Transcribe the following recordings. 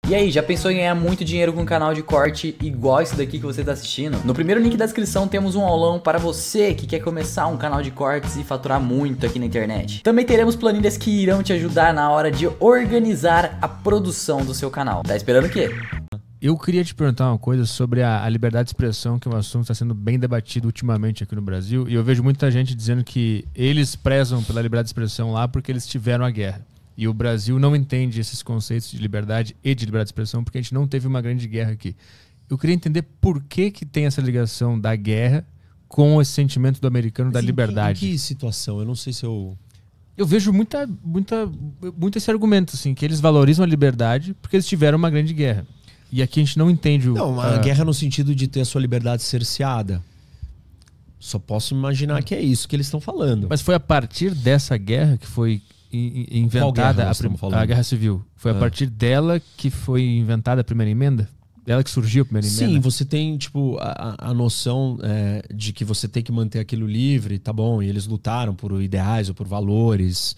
E aí, já pensou em ganhar muito dinheiro com um canal de corte igual esse daqui que você está assistindo? No primeiro link da descrição temos um aulão para você que quer começar um canal de cortes e faturar muito aqui na internet. Também teremos planilhas que irão te ajudar na hora de organizar a produção do seu canal. Tá esperando o quê? Eu queria te perguntar uma coisa sobre a liberdade de expressão, que é um assunto que está sendo bem debatido ultimamente aqui no Brasil. E eu vejo muita gente dizendo que eles prezam pela liberdade de expressão lá porque eles tiveram a guerra. E o Brasil não entende esses conceitos de liberdade e de liberdade de expressão porque a gente não teve uma grande guerra aqui. Eu queria entender por que tem essa ligação da guerra com esse sentimento do americano da liberdade. Em que situação? Eu não sei se eu... Eu vejo muito esse argumento, assim, que eles valorizam a liberdade porque eles tiveram uma grande guerra. E aqui a gente não entende o... Não, a guerra no sentido de ter a sua liberdade cerceada. Só posso imaginar que é isso que eles estão falando. Mas foi a partir dessa guerra que foi inventada a Guerra Civil. Foi a partir dela que foi inventada a primeira emenda? Dela que surgiu a primeira emenda? Sim, você tem tipo a noção de que você tem que manter aquilo livre, tá bom, e eles lutaram por ideais ou por valores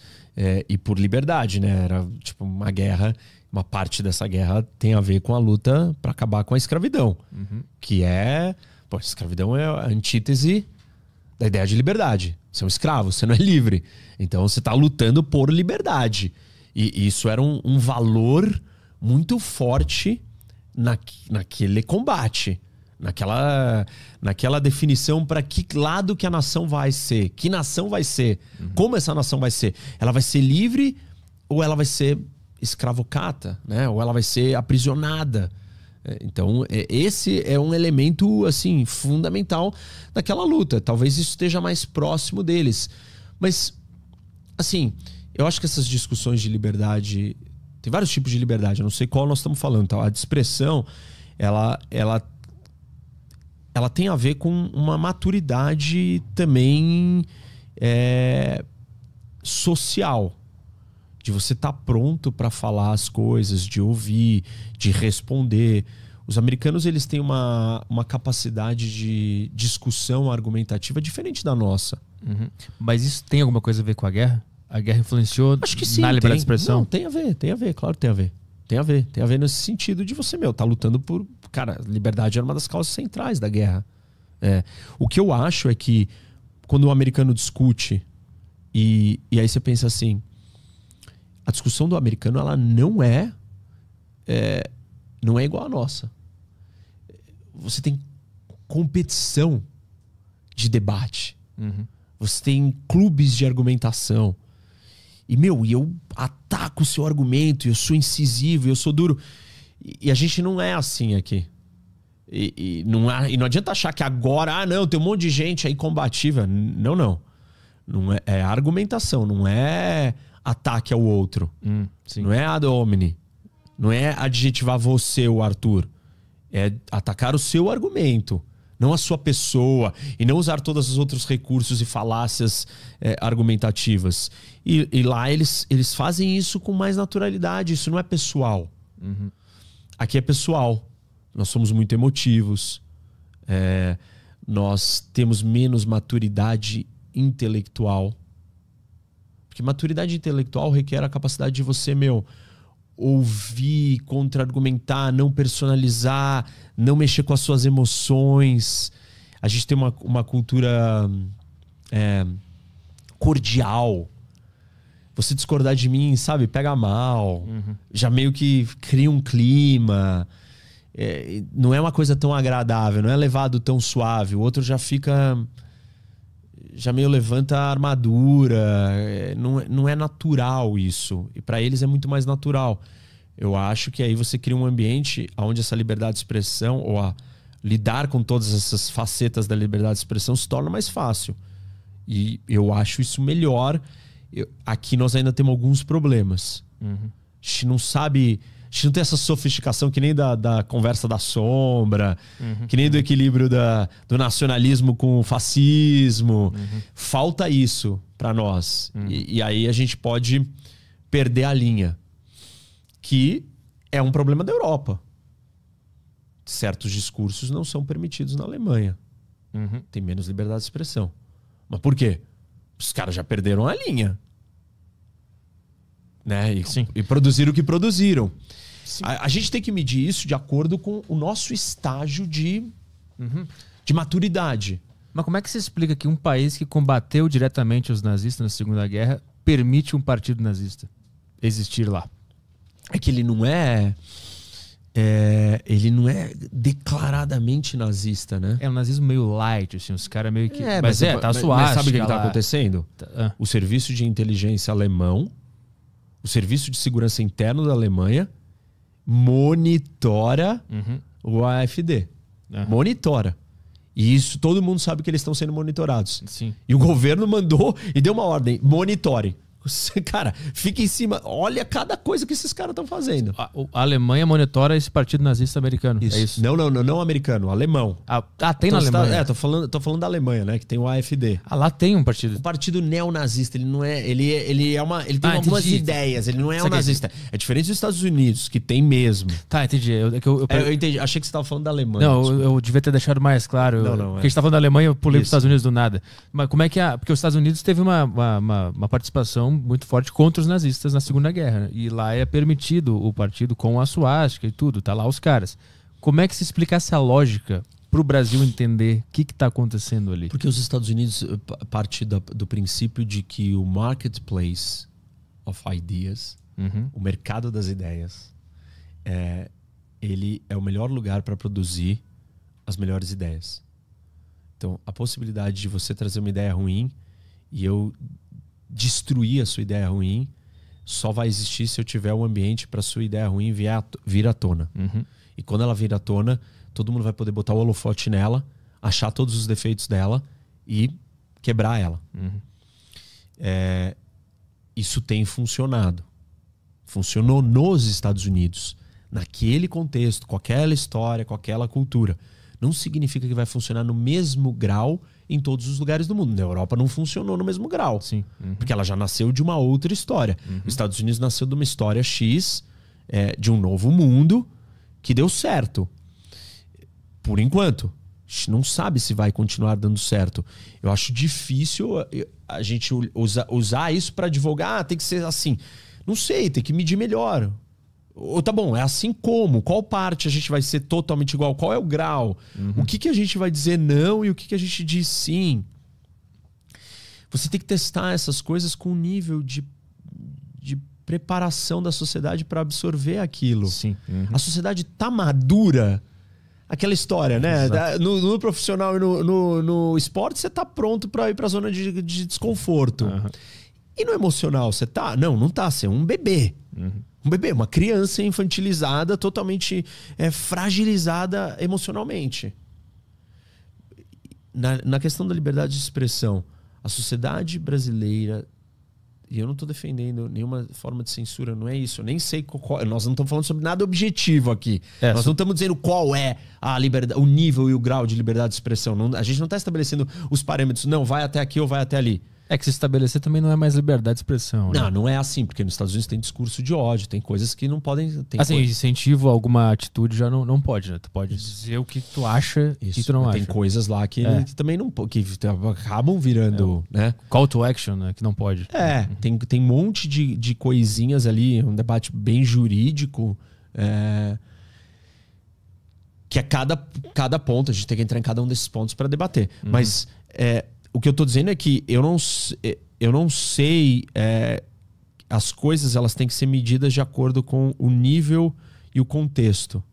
e por liberdade, né? Era tipo uma guerra, uma parte dessa guerra tem a ver com a luta para acabar com a escravidão, que é... Pô, a escravidão é a antítese da ideia de liberdade. Você é um escravo, você não é livre. Então você está lutando por liberdade. E isso era um valor muito forte naquele combate. Naquela definição para que lado que a nação vai ser. Que nação vai ser. Como essa nação vai ser. Ela vai ser livre ou ela vai ser escravocata, né? Ou ela vai ser aprisionada. Então, esse é um elemento assim fundamental daquela luta. Talvez isso esteja mais próximo deles. Mas, assim, eu acho que essas discussões de liberdade... Tem vários tipos de liberdade, eu não sei qual nós estamos falando. Tá? A de expressão, ela tem a ver com uma maturidade também social. De você estar pronto para falar as coisas, de ouvir, de responder. Os americanos, eles têm uma capacidade de discussão argumentativa diferente da nossa. Mas isso tem alguma coisa a ver com a guerra? A guerra influenciou Acho que sim, na liberdade de expressão? Não, tem a ver, claro que tem a ver. Tem a ver nesse sentido de você, tá lutando por... Cara, liberdade era uma das causas centrais da guerra. O que eu acho é que quando o americano discute e aí você pensa assim... A discussão do americano, ela não é igual à nossa. Você tem competição de debate. Você tem clubes de argumentação. E eu ataco o seu argumento, eu sou incisivo, eu sou duro. E a gente não é assim aqui. E não adianta achar que agora, não, tem um monte de gente aí combativa. Não. Não é argumentação, não é... ataque ao outro. Não é ad hominem. Não é adjetivar você, o Arthur. É atacar o seu argumento, não a sua pessoa, e não usar todos os outros recursos e falácias argumentativas. E lá eles fazem isso com mais naturalidade. Isso não é pessoal. Aqui é pessoal. Nós somos muito emotivos. Nós temos menos maturidade intelectual. Porque maturidade intelectual requer a capacidade de você, ouvir, contra-argumentar, não personalizar, não mexer com as suas emoções. A gente tem uma cultura cordial. Você discordar de mim, sabe, pega mal. Já meio que cria um clima. Não é uma coisa tão agradável, não é levado tão suave. O outro já fica... já meio levanta a armadura, não é natural isso. E para eles é muito mais natural. Eu acho que aí você cria um ambiente onde essa liberdade de expressão, ou a lidar com todas essas facetas da liberdade de expressão, se torna mais fácil. E eu acho isso melhor. Aqui nós ainda temos alguns problemas. A gente não sabe... A gente não tem essa sofisticação que nem da conversa da sombra, que nem do equilíbrio do nacionalismo com o fascismo. Falta isso para nós. E aí a gente pode perder a linha. Que é um problema da Europa. Certos discursos não são permitidos na Alemanha. Tem menos liberdade de expressão. Mas por quê? Os caras já perderam a linha. Né? E produziram o que produziram. A gente tem que medir isso de acordo com o nosso estágio de maturidade. Mas como é que se explica que um país que combateu diretamente os nazistas na Segunda Guerra permite um partido nazista existir lá? É que ele não é declaradamente nazista, né? É um nazismo meio light, assim, os caras meio que... Tá tá suave. Mas sabe o que está acontecendo? Ah. O serviço de inteligência alemão, o serviço de segurança interno da Alemanha monitora o AfD. Monitora. E isso, todo mundo sabe que eles estão sendo monitorados. Sim. E o governo mandou e deu uma ordem: monitore. Cara, fica em cima. Olha cada coisa que esses caras estão fazendo. A Alemanha monitora esse partido nazista americano. Isso. É isso? Não americano, alemão. Tem na Alemanha. Tô falando da Alemanha, né? Que tem o AfD. Lá tem um partido. O partido neonazista, ele não é. Ele tem algumas ideias, ele não é um nazista. É diferente dos Estados Unidos, que tem mesmo. Tá, entendi. Eu entendi. Achei que você estava falando da Alemanha. Não, eu devia ter deixado mais claro. Porque a gente tá falando da Alemanha, eu pulei para os Estados Unidos do nada. Mas como é que porque os Estados Unidos teve uma participação muito forte contra os nazistas na Segunda Guerra, né? E lá é permitido o partido com a suástica e tudo, tá lá os caras. Como é que se explica essa lógica para o Brasil entender o que está acontecendo ali? Porque os Estados Unidos parte do princípio de que o marketplace of ideas, o mercado das ideias, ele é o melhor lugar para produzir as melhores ideias. Então, a possibilidade de você trazer uma ideia ruim e eu destruir a sua ideia ruim só vai existir se eu tiver um ambiente para sua ideia ruim vir à tona. E quando ela vir à tona, todo mundo vai poder botar o holofote nela, achar todos os defeitos dela e quebrar ela. Isso tem funcionado. Funcionou nos Estados Unidos, naquele contexto, com aquela história, com aquela cultura. Não significa que vai funcionar no mesmo grau em todos os lugares do mundo. Na Europa não funcionou no mesmo grau. Sim. Porque ela já nasceu de uma outra história. Os Estados Unidos nasceu de uma história X, de um novo mundo, que deu certo. Por enquanto. A gente não sabe se vai continuar dando certo. Eu acho difícil a gente usar isso para divulgar. Tem que ser assim. Não sei, tem que medir melhor. Ou tá bom, é assim como? Qual parte a gente vai ser totalmente igual? Qual é o grau? O que a gente vai dizer não e o que a gente diz sim? Você tem que testar essas coisas com o nível de preparação da sociedade para absorver aquilo. Sim. A sociedade tá madura. Aquela história, né? No profissional e no esporte, você tá pronto para ir para a zona de desconforto. E no emocional, você tá? Não tá. Você é um bebê. Um bebê, uma criança infantilizada, totalmente fragilizada emocionalmente. Na questão da liberdade de expressão, a sociedade brasileira, e eu não estou defendendo nenhuma forma de censura, não é isso. Eu nem sei nós não estamos falando sobre nada objetivo aqui. Nós não estamos dizendo qual é a liberdade, o nível e o grau de liberdade de expressão. A gente não está estabelecendo os parâmetros, não, vai até aqui ou vai até ali. É que se estabelecer também não é mais liberdade de expressão. Né? Não é assim, porque nos Estados Unidos tem discurso de ódio, tem coisas que não podem... incentivo a alguma atitude já não pode, né? Tu pode dizer o que tu acha e tu não acha. Tem coisas lá que também não... que acabam virando... né? Call to action, né? Que não pode. Tem um monte de coisinhas ali, um debate bem jurídico, que a cada ponto, a gente tem que entrar em cada um desses pontos para debater. Mas... o que eu tô dizendo é que eu não sei... as coisas elas têm que ser medidas de acordo com o nível e o contexto.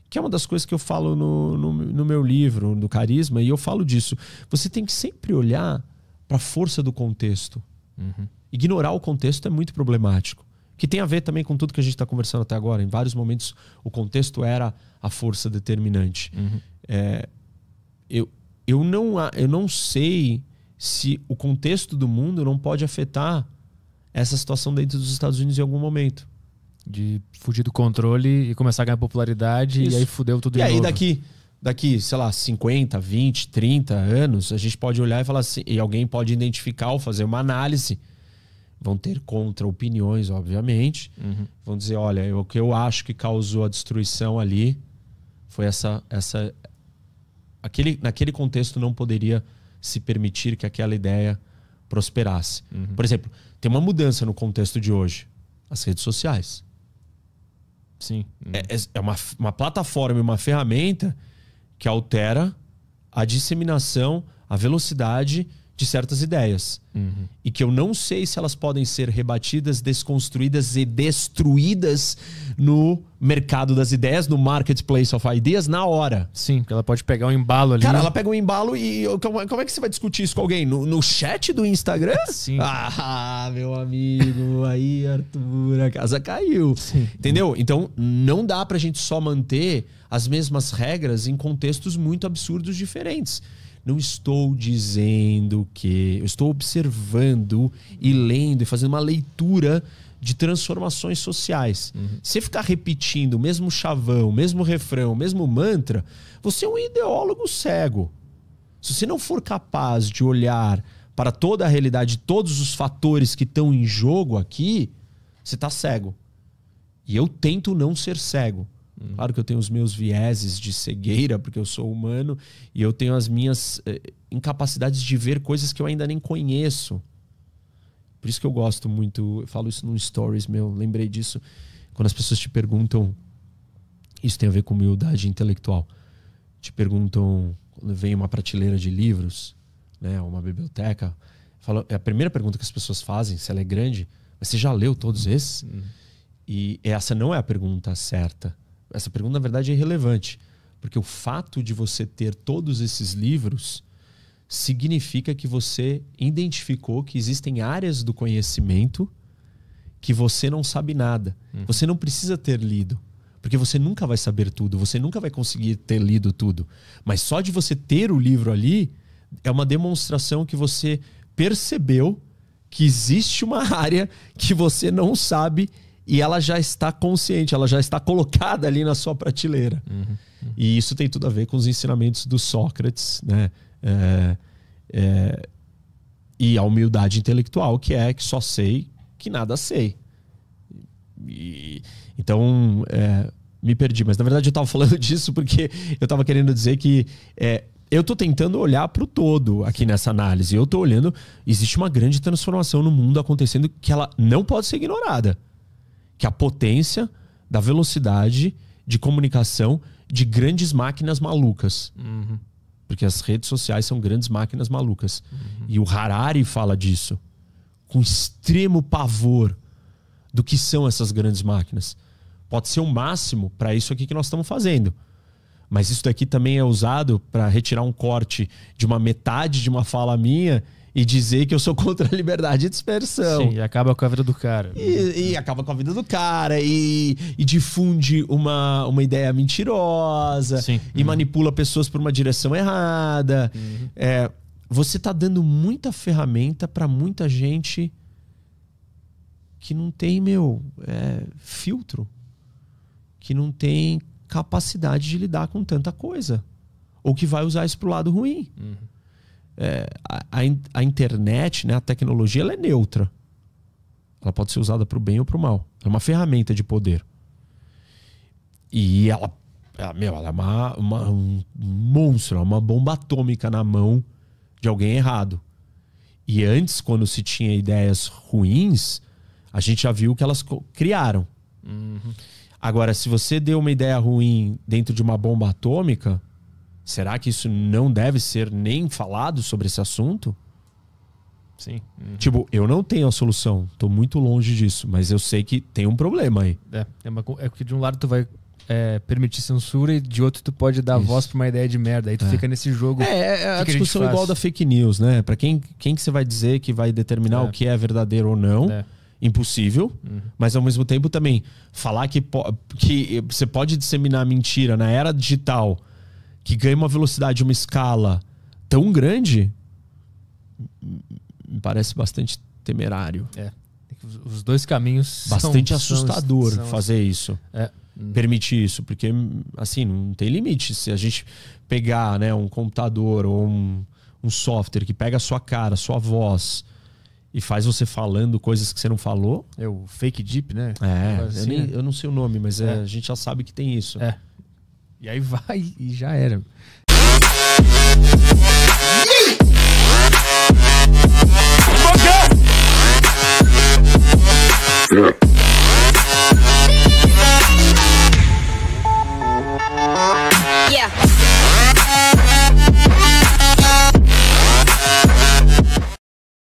Que é uma das coisas que eu falo no meu livro, no Carisma, e eu falo disso. Você tem que sempre olhar para a força do contexto. Ignorar o contexto é muito problemático. Que tem a ver também com tudo que a gente está conversando até agora. Em vários momentos, o contexto era a força determinante. Eu não sei se o contexto do mundo não pode afetar essa situação dentro dos Estados Unidos em algum momento. De fugir do controle e começar a ganhar popularidade. Isso. E aí fudeu tudo de novo. E aí daqui, sei lá, 50, 20, 30 anos, a gente pode olhar e falar assim, e alguém pode identificar ou fazer uma análise. Vão ter contra-opiniões, obviamente. Vão dizer, olha, o que eu acho que causou a destruição ali foi naquele contexto não poderia se permitir que aquela ideia prosperasse. Por exemplo, tem uma mudança no contexto de hoje. As redes sociais. Sim. É uma plataforma, uma ferramenta que altera a disseminação, a velocidade de certas ideias. E que eu não sei se elas podem ser rebatidas, desconstruídas e destruídas no mercado das ideias, no marketplace of ideas, na hora. Sim, porque ela pode pegar um embalo ali. Cara, ela pega um embalo e como é que você vai discutir isso com alguém? No chat do Instagram? Sim. Ah, meu amigo, aí, Arthur, a casa caiu. Sim. Entendeu? Então, não dá pra gente só manter as mesmas regras em contextos muito absurdos diferentes. Não estou dizendo que... Eu estou observando e lendo e fazendo uma leitura de transformações sociais. Se ficar repetindo o mesmo chavão, o mesmo refrão, o mesmo mantra, você é um ideólogo cego. Se você não for capaz de olhar para toda a realidade, todos os fatores que estão em jogo aqui, você está cego. E eu tento não ser cego. Claro que eu tenho os meus vieses de cegueira, porque eu sou humano, e eu tenho as minhas incapacidades de ver coisas que eu ainda nem conheço. Por isso que eu gosto muito, eu falo isso num stories meu, lembrei disso, quando as pessoas te perguntam, isso tem a ver com humildade intelectual, te perguntam, quando vem uma prateleira de livros, né, uma biblioteca, a primeira pergunta que as pessoas fazem, se ela é grande, mas você já leu todos esses? E essa não é a pergunta certa. Essa pergunta, na verdade, é irrelevante. Porque o fato de você ter todos esses livros significa que você identificou que existem áreas do conhecimento que você não sabe nada. Você não precisa ter lido. Porque você nunca vai saber tudo. Você nunca vai conseguir ter lido tudo. Mas só de você ter o livro ali é uma demonstração que você percebeu que existe uma área que você não sabe e ela já está consciente, ela já está colocada ali na sua prateleira. E isso tem tudo a ver com os ensinamentos do Sócrates, né? E a humildade intelectual, que é que só sei que nada sei. Então, me perdi. Mas, na verdade, eu estava falando disso porque eu estava querendo dizer que eu estou tentando olhar para o todo aqui nessa análise. Eu estou olhando, existe uma grande transformação no mundo acontecendo que ela não pode ser ignorada. Que a potência da velocidade de comunicação de grandes máquinas malucas. Porque as redes sociais são grandes máquinas malucas. E o Harari fala disso com extremo pavor do que são essas grandes máquinas. Pode ser o máximo para isso aqui que nós estamos fazendo. Mas isso daqui também é usado para retirar um corte de uma metade de uma fala minha e dizer que eu sou contra a liberdade de expressão. Sim, e acaba com a vida do cara. E acaba com a vida do cara. E difunde uma ideia mentirosa. Sim. E manipula pessoas por uma direção errada. Você está dando muita ferramenta para muita gente que não tem, filtro. Que não tem capacidade de lidar com tanta coisa. Ou que vai usar isso pro lado ruim. A internet, né, a tecnologia, ela é neutra. Ela pode ser usada para o bem ou para o mal. É uma ferramenta de poder. E ela é um monstro, é uma bomba atômica na mão de alguém errado. E antes, quando se tinha ideias ruins, a gente já viu que elas criaram. Agora, se você deu uma ideia ruim dentro de uma bomba atômica, será que isso não deve ser nem falado sobre esse assunto? Sim. Tipo, eu não tenho a solução. Tô muito longe disso. Mas eu sei que tem um problema aí. É que de um lado tu vai permitir censura e de outro tu pode dar voz pra uma ideia de merda. Aí tu fica nesse jogo. A discussão igual da fake news, né? Pra quem que você vai dizer que vai determinar o que é verdadeiro ou não? Impossível. Mas ao mesmo tempo também falar que você pode disseminar mentira na era digital que ganha uma velocidade, uma escala tão grande, me parece bastante temerário. Os dois caminhos bastante assustador fazer isso. Permitir isso, porque assim, não tem limite. Se a gente pegar, né, um computador ou um software que pega a sua cara, a sua voz e faz você falando coisas que você não falou. É o fake deep, né? Assim, eu não sei o nome, mas a gente já sabe que tem isso. E aí vai e já era. Yeah.